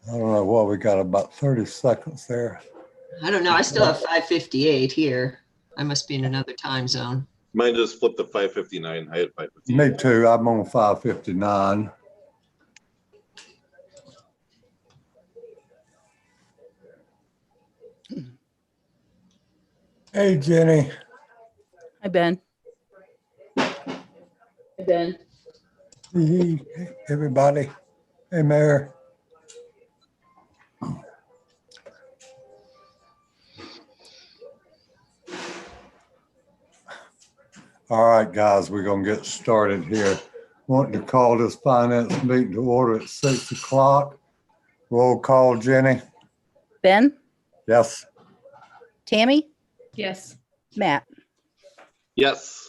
I don't know what we got, about 30 seconds there. I don't know. I still have 5:58 here. I must be in another time zone. Mine just flipped to 5:59. I had 5:58. Me too. I'm on 5:59. Hey, Jenny. Hi, Ben. Hey, Ben. Hey, everybody. Hey, Mayor. All right, guys, we're going to get started here. Wanting to call this finance meeting to order at 6 o'clock. Roll call, Jenny. Ben, Yes. Tammy, Yes. Matt. Yes.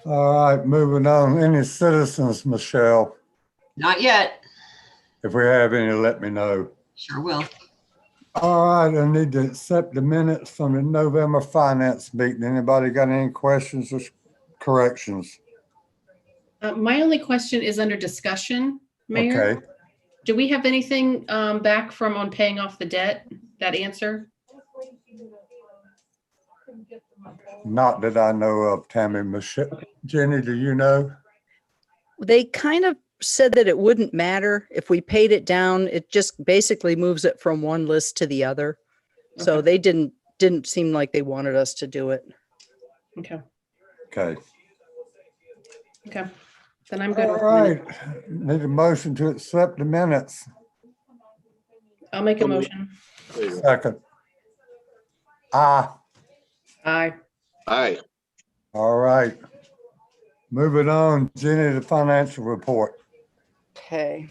All right, moving on. Any citizens, Michelle? Not yet. If we have any, let me know. Sure will. All right, I need to accept the minutes from the November finance meeting. Anybody got any questions or corrections? My only question is under discussion, Mayor. Okay, Do we have anything back from on paying off the debt? That answer? not that I know of, Tammy. Michelle, Jenny, do you know? They kind of said that it wouldn't matter if we paid it down. It just basically moves it from one list to the other. So Okay. they didn't seem like they wanted us to do it. Okay. Okay. Okay. Then I'm good. All with the minute. right, need a motion to accept the minutes. I'll make a motion. There you go. Second. Aye. Aye. Aye. All right. Moving on, Jenny, the financial report. Okay.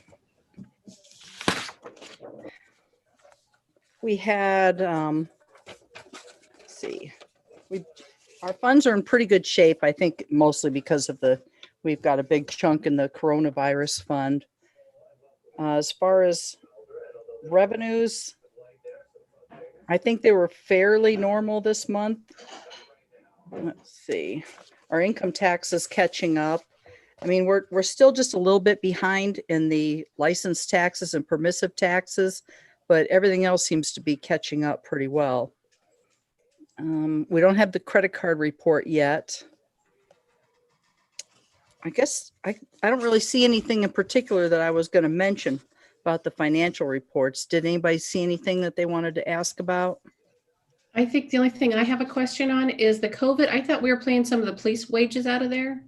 We had, let's see, our funds are in pretty good shape, I think mostly because of we've got a big chunk in the coronavirus fund. As far as revenues, I think they were fairly normal this month. Let's see, our income tax is catching up. I mean, we're still just a little bit behind in the license taxes and permissive taxes, but everything else seems to be catching up pretty well. We don't have the credit card report yet. I guess I don't really see anything in particular that I was going to mention about the financial reports. Did anybody see anything that they wanted to ask about? I think the only thing I have a question on is the COVID. I thought we were paying some of the police wages out of there.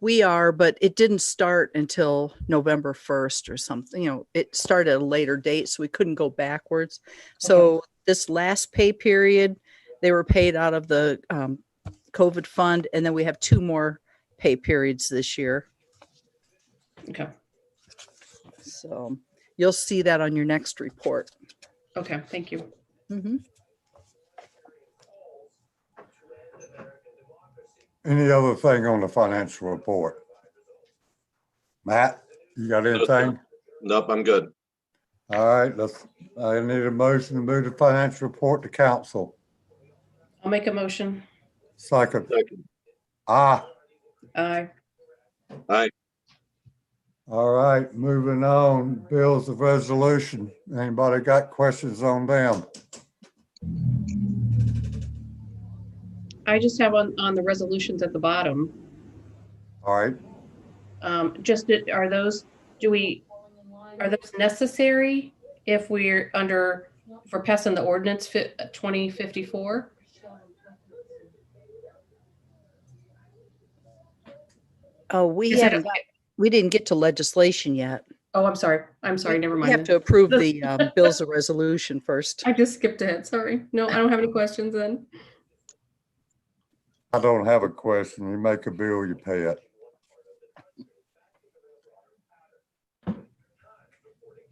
We are, but it didn't start until November 1st or something. You know, it started at a later date, so we couldn't go backwards. So this last pay period, they were paid out of the COVID fund, and then we have 2 more pay periods this year. Okay. So you'll see that on your next report. Okay. Thank you. Mm-hmm. Any other thing on the financial report? Matt, you got anything? Nope, I'm good. All right, I need a motion to move the financial report to council. I'll make a motion. Second. Second. Aye. Aye. Aye. All right, moving on, bills of resolution. Anybody got questions on them? I just have on the resolutions at the bottom. All right, Are those necessary if we're for passing the ordinance 2054? Oh, we didn't get to legislation yet. Oh, I'm sorry. Never mind. We have to approve the bills of resolution first. I just skipped ahead. Sorry. No, I don't have any questions then. I don't have a question. You make a bill, you pay it.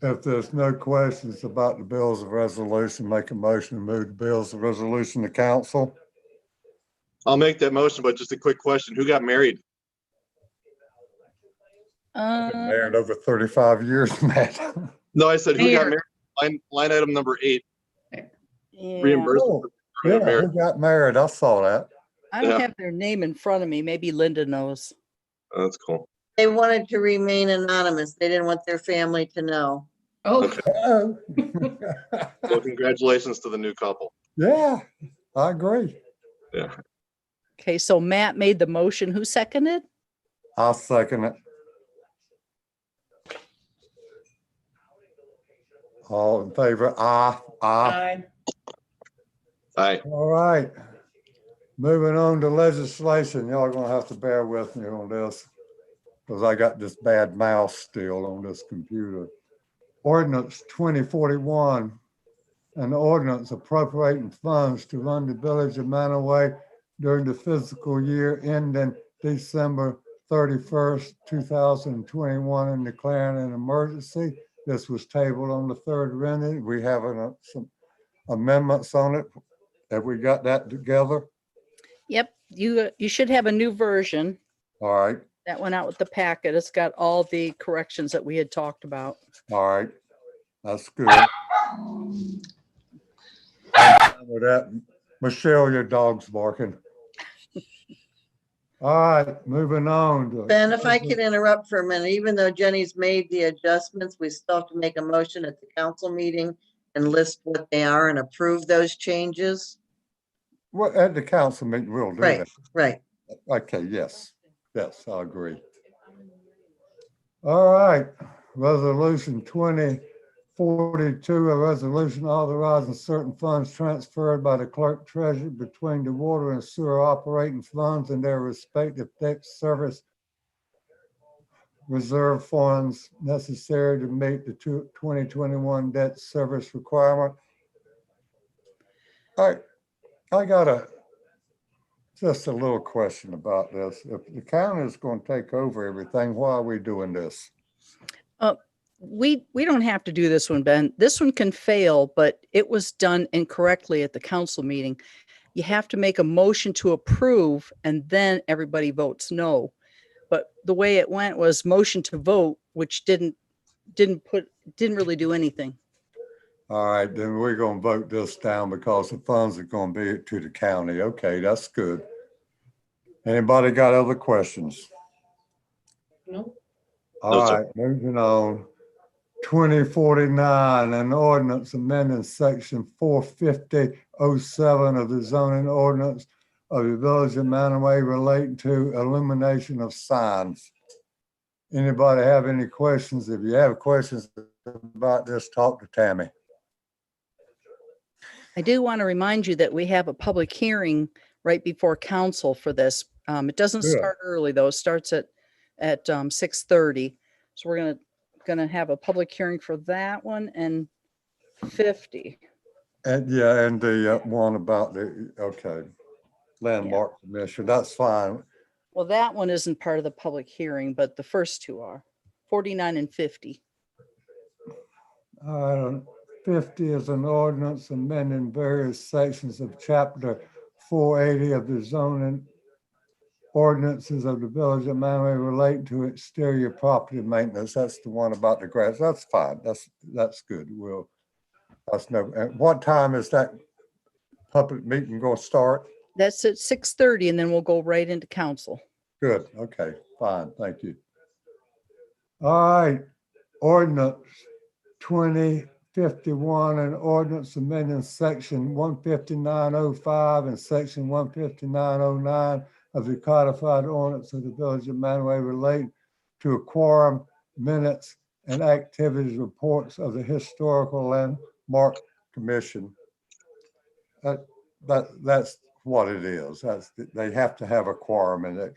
If there's no questions about the bills of resolution, make a motion to move the bills of resolution to council. I'll make that motion, but just a quick question. Who got married? I've been married over 35 years, Matt. No, I said who got Mayor. married? Line item number 8. Yeah. Reimbursement. Oh, yeah, who got married? I saw that. I don't Yeah. have their name in front of me. Maybe Linda knows. Oh, that's cool. They wanted to remain anonymous. They didn't want their family to know. Oh, Okay. Oh. Well, congratulations to the new couple. Yeah, I agree. Yeah. Okay, so Matt made the motion. Who seconded? I'll second it. All in favor? Aye. Aye. Aye. All right. Moving on to legislation. Y'all are gonna have to bear with me on this because I got this bad mouse still on this computer. Ordinance 2041, an ordinance appropriating funds to run the village of Manaway during the fiscal year ending December 31st, 2021, and declaring an emergency. This was tabled on the third reading. We have some amendments on it. Have we got that together? Yep, you should have a new version All right, that went out with the packet. It's got all the corrections that we had talked about. all right. That's good. With that, Michelle, your dog's barking. All right, moving on. to- Ben, if I could interrupt for a minute, even though Jenny's made the adjustments, we still have to make a motion at the council meeting and list what they are and approve those changes. Well, at the council meeting, we'll do Right, that. right. Okay, yes, yes, I agree. All right, resolution 2042, a resolution authorizing certain funds transferred by the clerk treasurer between the water and sewer operating funds and their respective debt service reserve funds necessary to meet the 2021 debt service requirement. All right, I got just a little question about this. If the county is going to take over everything, why are we doing this? We don't have to do this one, Ben. This one can fail, but it was done incorrectly at the council meeting. You have to make a motion to approve and then everybody votes no. But the way it went was motion to vote, which didn't really do anything. All right, then we're going to vote this down because the funds are going to be to the county. Okay, that's good. Anybody got other questions? no. All No, sir. right, moving on. 2049, an ordinance amending section 45007 of the zoning ordinance of the village of Manaway relating to illumination of signs. Anybody have any questions? If you have questions about this, talk to Tammy. I do want to remind you that we have a public hearing right before council for this. It doesn't Good. start early though. It starts at 6:30. So we're gonna have a public hearing for that one and 50. And yeah, and the one about the, okay, landmark commission, that's fine. Well, that one isn't part of the public hearing, but the first two are 49 and 50. 50 is an ordinance amending various sections of chapter 480 of the zoning ordinances of the village of Manaway relating to exterior property maintenance. That's the one about the grass. That's fine. That's good. That's no, at what time is that public meeting going to start? That's at 6:30 and then we'll go right into council. Good. Okay, fine. Thank you. All right. Ordinance 2051, an ordinance amending section 15905 and section 15909 of the codified ordinance of the village of Manaway relating to a quorum, minutes, and activities reports of the Historical Landmark Commission. That's what it is. They have to have a quorum and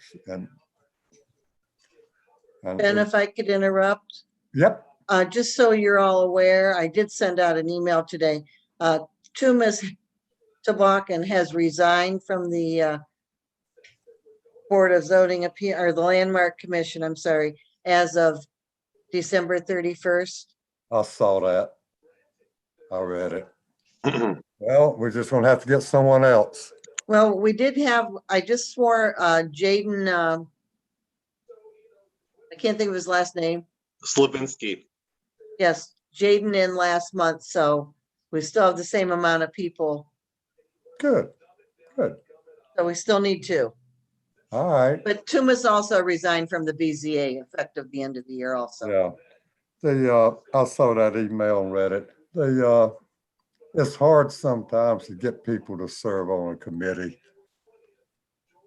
Ben, if I could interrupt, yep. just so you're all aware, I did send out an email today. Tumas Tabakan has resigned from the Board of Zoning Appeal, or the Landmark Commission, I'm sorry, as of December 31st. I saw that. I read it. Well, we're just gonna have to get someone else. Well, we did have, I just swore Jaden, I can't think of his last name. Slavinsky. Yes, Jaden in last month, so we still have the same amount of people. Good, good. So we still need two. All right, But Tumas also resigned from the BZA effective the end of the year also. yeah. I saw that email and read it. It's hard sometimes to get people to serve on a committee.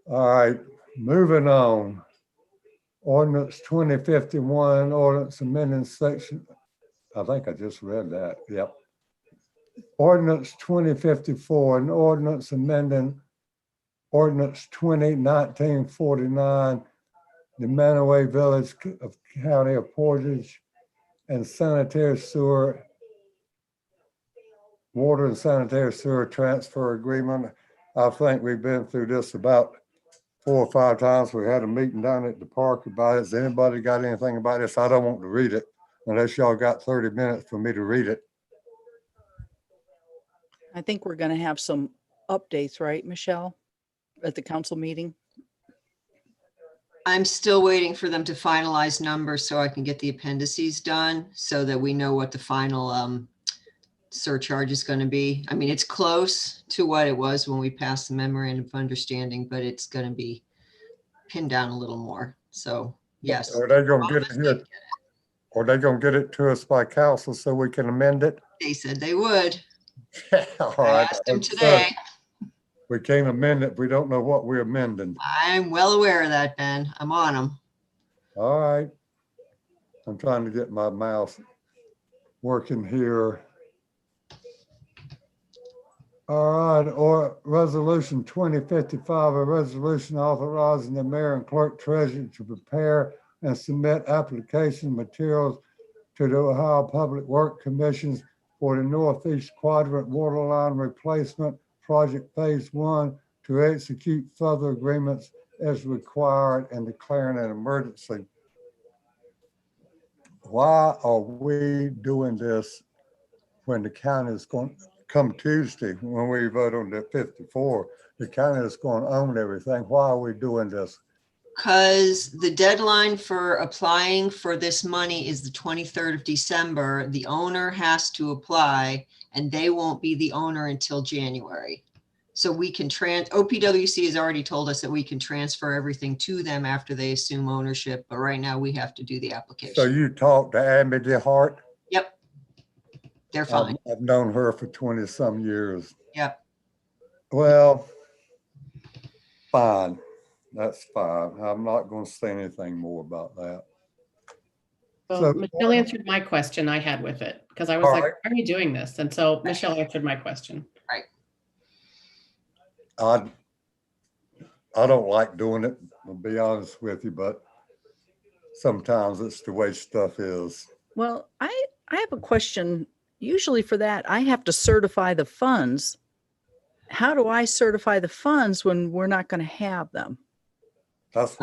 All right, moving on. Ordinance 2051, ordinance amending section, I think I just read that, yep. Ordinance 2054, an ordinance amending ordinance 201949, the Mantua Village of County of Portage and sanitary sewer, water and sanitary sewer transfer agreement. I think we've been through this about 4 or 5 times. We had a meeting down at the park about it. Has anybody got anything about this? I don't want to read it unless y'all got 30 minutes for me to read it. I think we're going to have some updates, right, Michelle, at the council meeting? I'm still waiting for them to finalize numbers so I can get the appendices done so that we know what the final surcharge is going to be. I mean, it's close to what it was when we passed the memorandum of understanding, but it's going to be pinned down a little more. So yes. Are they gonna get it here? Are they gonna get it to us by council so we can amend it? They said they would. All I right. asked them hope so. today. We can't amend it if we don't know what we're amending. I'm well aware of that, Ben. I'm on them. All right. I'm trying to get my mouse working here. All right, or resolution 2055, a resolution authorizing the mayor and clerk treasurer to prepare and submit application materials to the Ohio Public Works Commissions for the Northeast Quadrant Waterline Replacement Project Phase 1 to execute further agreements as required and declaring an emergency. Why are we doing this when the county is going, come Tuesday, when we vote on the 54, the county is going to own everything? Why are we doing this? Because the deadline for applying for this money is the 23rd of December. The owner has to apply and they won't be the owner until January. So we can OPWC has already told us that we can transfer everything to them after they assume ownership, but right now we have to do the application. So you talked to Abby DeHart? Yep. They're fine. I've known her for 20 some years. Yep. Well, fine. That's fine. I'm not going to say anything more about that. So So- Michelle answered my question I had with it, because I was All like, right. why are you doing this? And so Michelle answered my question. I don't like doing it, I'll be honest with you, but sometimes it's the way stuff is. Well, I have a question. Usually for that, I have to certify the funds. How do I certify the funds when we're not going to have them? That's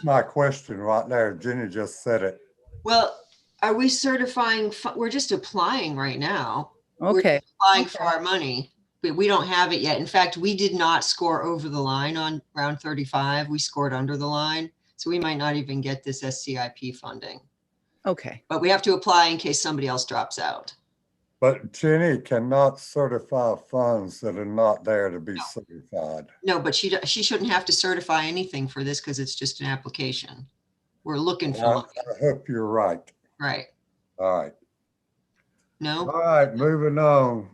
my question right there. Jenny just said it. Well, are we certifying? We're just applying right now. We're Okay. applying for our money, but we don't have it yet. In fact, we did not score over the line on round 35. We scored under the line. So we might not even get this SCIP funding, Okay. but we have to apply in case somebody else drops out. But Jenny cannot certify funds that are not there to be certified. No, but she shouldn't have to certify anything for this because it's just an application. We're looking for money, I hope you're right. right? All right. No? All right, moving on.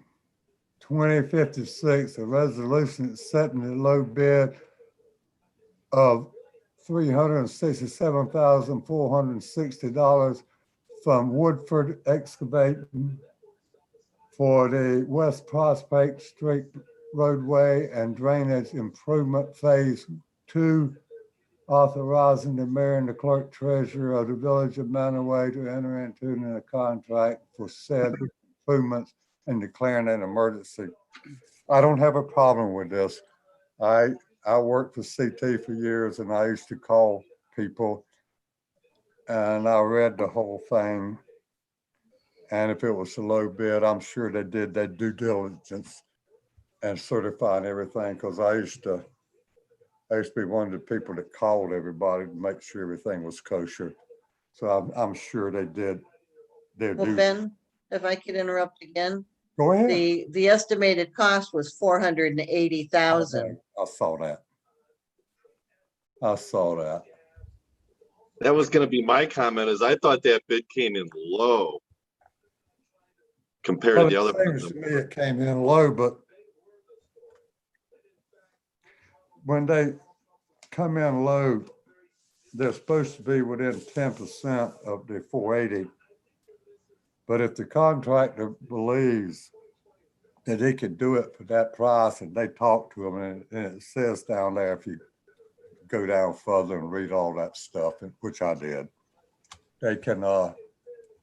2056, a resolution setting the low bid of $367,460 from Woodford Excavating for the West Prospect Street roadway and drainage improvement phase 2, authorizing the mayor and the clerk treasurer of the village of Mantua to enter into a contract for said improvements and declaring an emergency. I don't have a problem with this. I worked for CT for years and I used to call people and I read the whole thing. And if it was a low bid, I'm sure they did their due diligence and certifying everything, because I used to be one of the people that called everybody to make sure everything was kosher. So I'm sure they did their Well, due. Ben, if I could interrupt again, Go ahead. the estimated cost was 480,000. I saw that. I saw that. That was gonna be my comment, is I thought that bid came in low compared to Well, the other. it seems to me it came in low, but when they come in low, they're supposed to be within 10% of the 480. But if the contractor believes that he could do it for that price and they talk to him and it says down there, if you go down further and read all that stuff, which I did, they can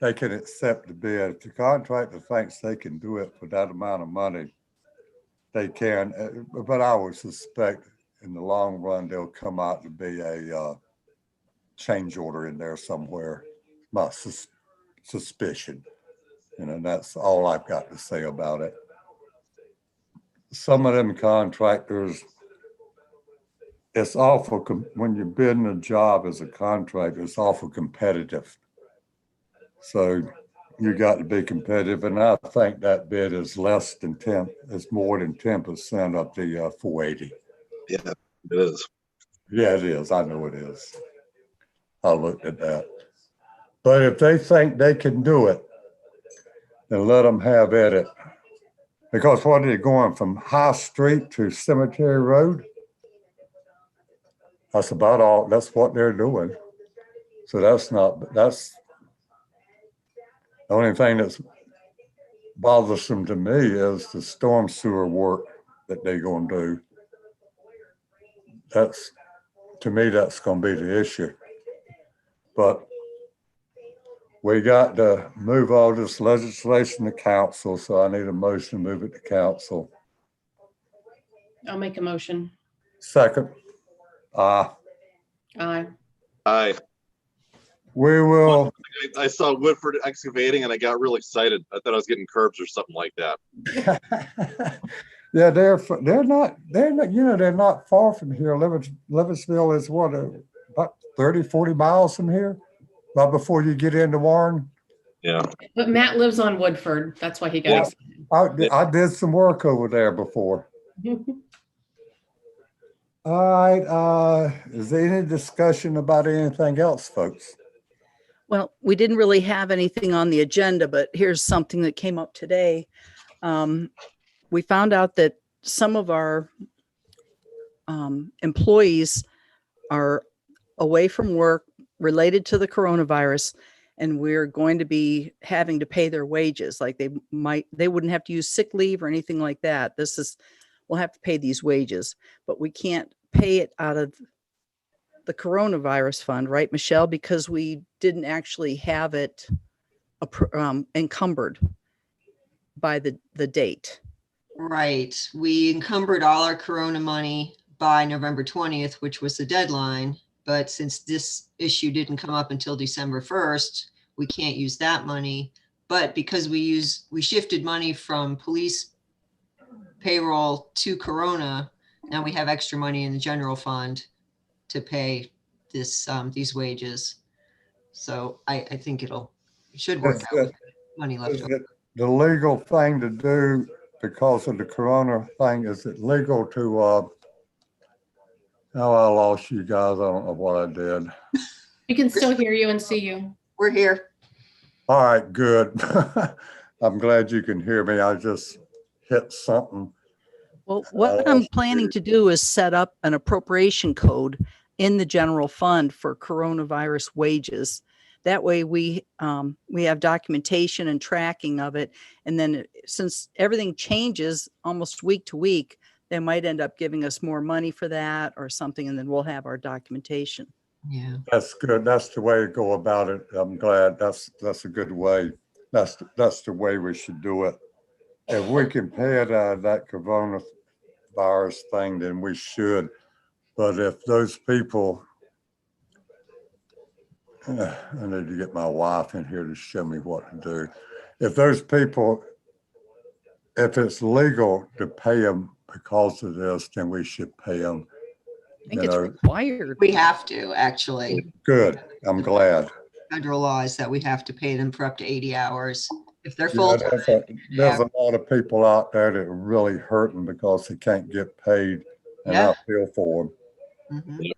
accept the bid. If the contractor thinks they can do it for that amount of money, they can. But I would suspect in the long run, there'll come out to be a change order in there somewhere. My suspicion. And that's all I've got to say about it. Some of them contractors, it's awful, when you're bidding a job as a contractor, it's awful competitive. So you got to be competitive. And I think that bid is less than 10, it's more than 10% of the 480. Yeah, it is. Yeah, it is. I know it is. I looked at that. But if they think they can do it, then let them have at it. Because what are they going from High Street to Cemetery Road? That's about all, that's what they're doing. So that's the only thing that's bothersome to me is the storm sewer work that they're gonna do. That's, to me, that's gonna be the issue. But we got to move all this legislation to council, so I need a motion to move it to council. I'll make a motion. Second, Aye. I we will, I saw Woodford excavating and I got real excited. I thought I was getting curbs or something like that. yeah, they're not, they're not far from here. Lewisville is what, about 30, 40 miles from here, right before you get into Warren. Yeah. But Matt lives on Woodford. That's why he got excited. I did some work over there before. All right, is there any discussion about anything else, folks? Well, we didn't really have anything on the agenda, but here's something that came up today. We found out that some of our employees are away from work related to the coronavirus, and we're going to be having to pay their wages. Like they wouldn't have to use sick leave or anything like that. We'll have to pay these wages, but we can't pay it out of the coronavirus fund, right, Michelle? Because we didn't actually have it encumbered by the date. Right. We encumbered all our Corona money by November 20th, which was the deadline. But since this issue didn't come up until December 1st, we can't use that money. But because we shifted money from police payroll to Corona, now we have extra money in the general fund to pay these wages. So I think it should work out with money left Is over. it the legal thing to do because of the Corona thing? Is it legal to, oh, I lost you guys. I don't know what I did. We can still hear you and see you. We're here. All right, good. I'm glad you can hear me. I just hit something. Well, what I'm planning to do is set up an appropriation code in the general fund for coronavirus wages. That way we have documentation and tracking of it. And then since everything changes almost week to week, they might end up giving us more money for that or something. And then we'll have our documentation. Yeah. That's good. That's the way to go about it. I'm glad. That's a good way. That's the way we should do it. If we can pay it out of that coronavirus thing, then we should. But if those people, I need to get my wife in here to show me what to do. If those people, if it's legal to pay them because of this, then we should pay them. I think it's required. We have to, actually. Good. I'm glad. Federal law is that we have to pay them for up to 80 hours. If they're full time. There's a lot of people out there that are really hurting because they can't get paid, and Yeah. I feel for them. Mhm.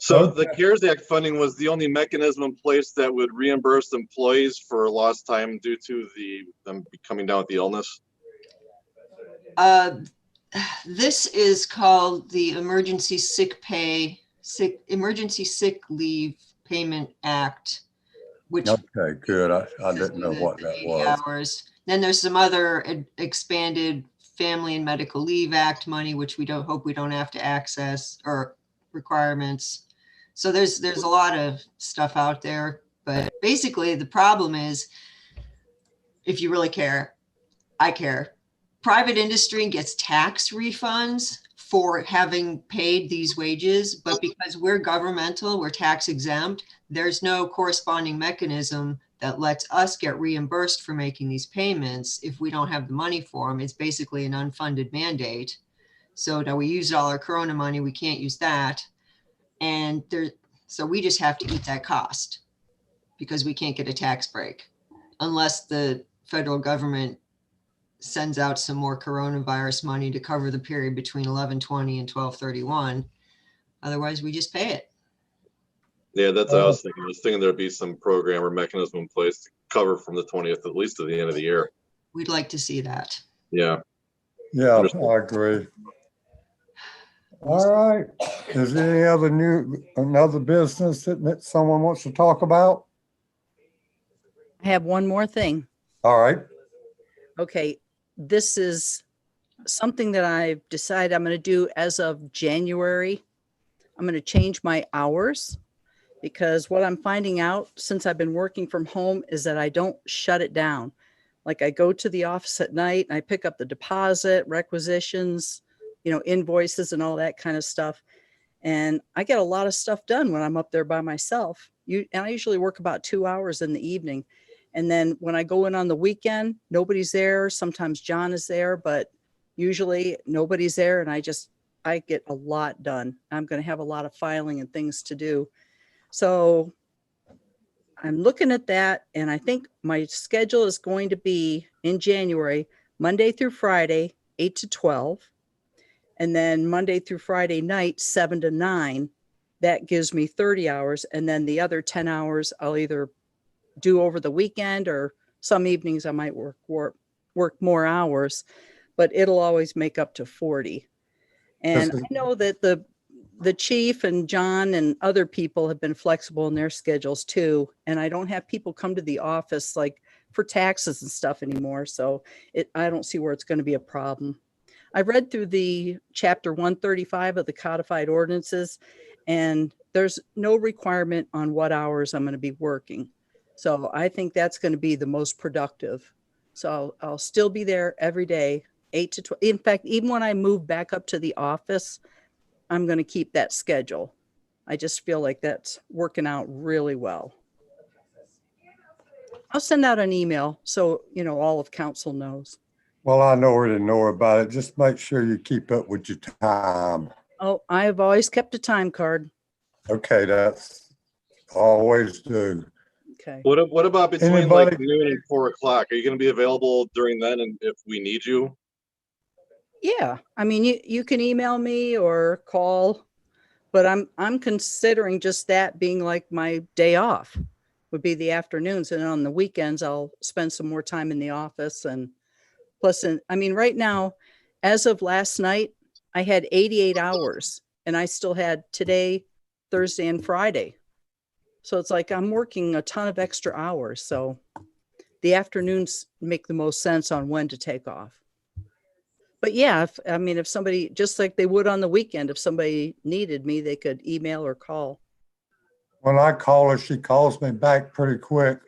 So the Okay. CARES Act funding was the only mechanism in place that would reimburse employees for lost time due to them coming down with the illness. Uh, This is called the Emergency Sick Leave Payment Act, which Okay, good. I gives didn't you know the what that 80 was. hours. Then there's some other expanded Family and Medical Leave Act money, which we hope we don't have to access, or requirements. So there's a lot of stuff out there, but basically the problem is, if you really care, I care. Private industry gets tax refunds for having paid these wages, but because we're governmental, we're tax exempt, there's no corresponding mechanism that lets us get reimbursed for making these payments if we don't have the money for them. It's basically an unfunded mandate. So now we used all our Corona money, we can't use that. And so we just have to eat that cost because we can't get a tax break unless the federal government sends out some more coronavirus money to cover the period between 11/20 and 12/31. Otherwise, we just pay it. Yeah, that's what I was thinking. I was thinking there'd be some program or mechanism in place to cover from the 20th at least to the end of the year. We'd like to see that. Yeah. Yeah, Understood. I agree. All right. Is there any other another business that someone wants to talk about? I have one more thing. All right. Okay, this is something that I've decided I'm going to do as of January. I'm going to change my hours because what I'm finding out since I've been working from home is that I don't shut it down. Like I go to the office at night and I pick up the deposit, requisitions, invoices and all that kind of stuff. And I get a lot of stuff done when I'm up there by myself. And I usually work about 2 hours in the evening. And then when I go in on the weekend, nobody's there. Sometimes John is there, but usually nobody's there. And I get a lot done. I'm going to have a lot of filing and things to do. So I'm looking at that. And I think my schedule is going to be in January, Monday through Friday, 8 to 12. And then Monday through Friday night, 7 to 9. That gives me 30 hours. And then the other 10 hours, I'll either do over the weekend or some evenings I might work more hours, but it'll always make up to 40. And I know that the chief and John and other people have been flexible in their schedules too. And I don't have people come to the office like for taxes and stuff anymore. So I don't see where it's going to be a problem. I read through the chapter 135 of the codified ordinances, and there's no requirement on what hours I'm going to be working. So I think that's going to be the most productive. So I'll still be there every day, 8 to 12. In fact, even when I move back up to the office, I'm going to keep that schedule. I just feel like that's working out really well. I'll send out an email so, all of council knows. Well, I already know about it. Just make sure you keep up with your time. Oh, I have always kept a time card. Okay, that's always do. Okay. What about between Anybody? like noon and 4 o'clock? Are you going to be available during then, and if we need you? Yeah, I mean, you can email me or call, but I'm considering just that being like my day off would be the afternoons, and on the weekends I'll spend some more time in the office. And plus, right now, as of last night, I had 88 hours, and I still had today, Thursday, and Friday. So it's like I'm working a ton of extra hours. So the afternoons make the most sense on when to take off. But yeah, if somebody, just like they would on the weekend, if somebody needed me, they could email or call. When I call her, she calls me back pretty quick.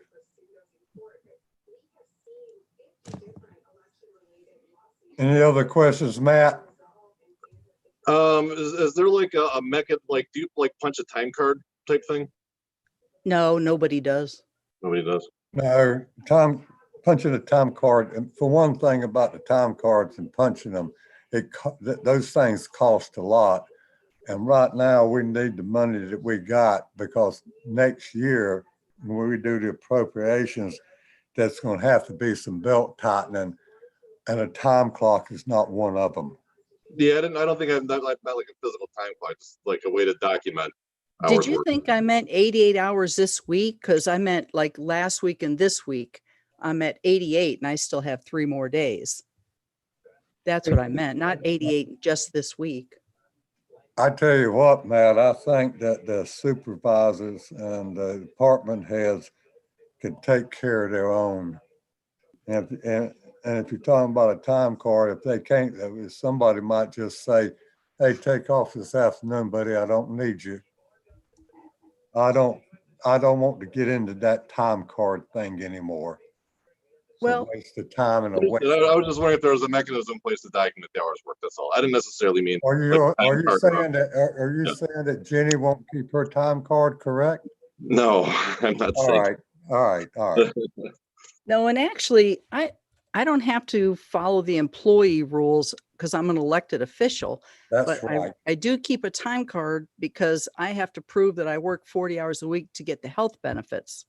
Any other questions, Matt? Is there like a method, like do you like punch a time card type thing? No, nobody does. Nobody does. No, punching a time card. And for one thing about the time cards and punching them, those things cost a lot. And right now we need the money that we got because next year when we do the appropriations, that's going to have to be some belt tightening, and a time clock is not one of them. Yeah, I don't think I'm not like a physical time clock, just like a way to document. Did hours you worked. think I meant 88 hours this week? Because I meant like last week and this week. I'm at 88 and I still have 3 more days. That's what I meant, not 88 just this week. I tell you what, Matt, I think that the supervisors and the department heads can take care of their own. And if you're talking about a time card, if they can't, if somebody might just say, hey, take off this afternoon, buddy, I don't need you. I don't want to get into that time card thing anymore. It's a Well, waste of time and a waste. I was just wondering if there was a mechanism in place to document the hours worked, that's all. I didn't necessarily mean. Are like, you, a are time you card. saying that, are you Yeah. saying that Jenny won't keep her time card correct? No, I'm not All saying. right, all right. no, and actually, I don't have to follow the employee rules because I'm an elected official. That's But right. I do keep a time card because I have to prove that I work 40 hours a week to get the health benefits.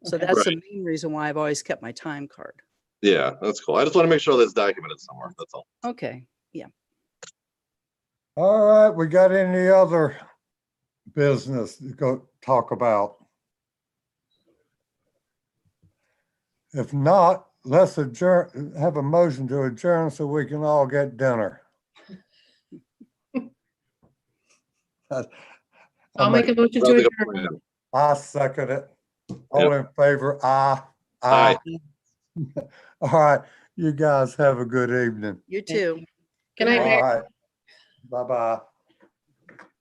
So Okay. that's the main reason why I've always kept my time card. Yeah, that's cool. I just want to make sure that's documented somewhere, that's all. Okay. All right, we got any other business to go talk about? If not, let's adjourn, have a motion to adjourn so we can all get dinner. I'll make a motion to Sounds like a adjourn. plan. I second it. All in favor, aye. Aye. All right, you guys have a good evening. You too. Good night, All Mayor. right, bye-bye.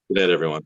Good night, everyone.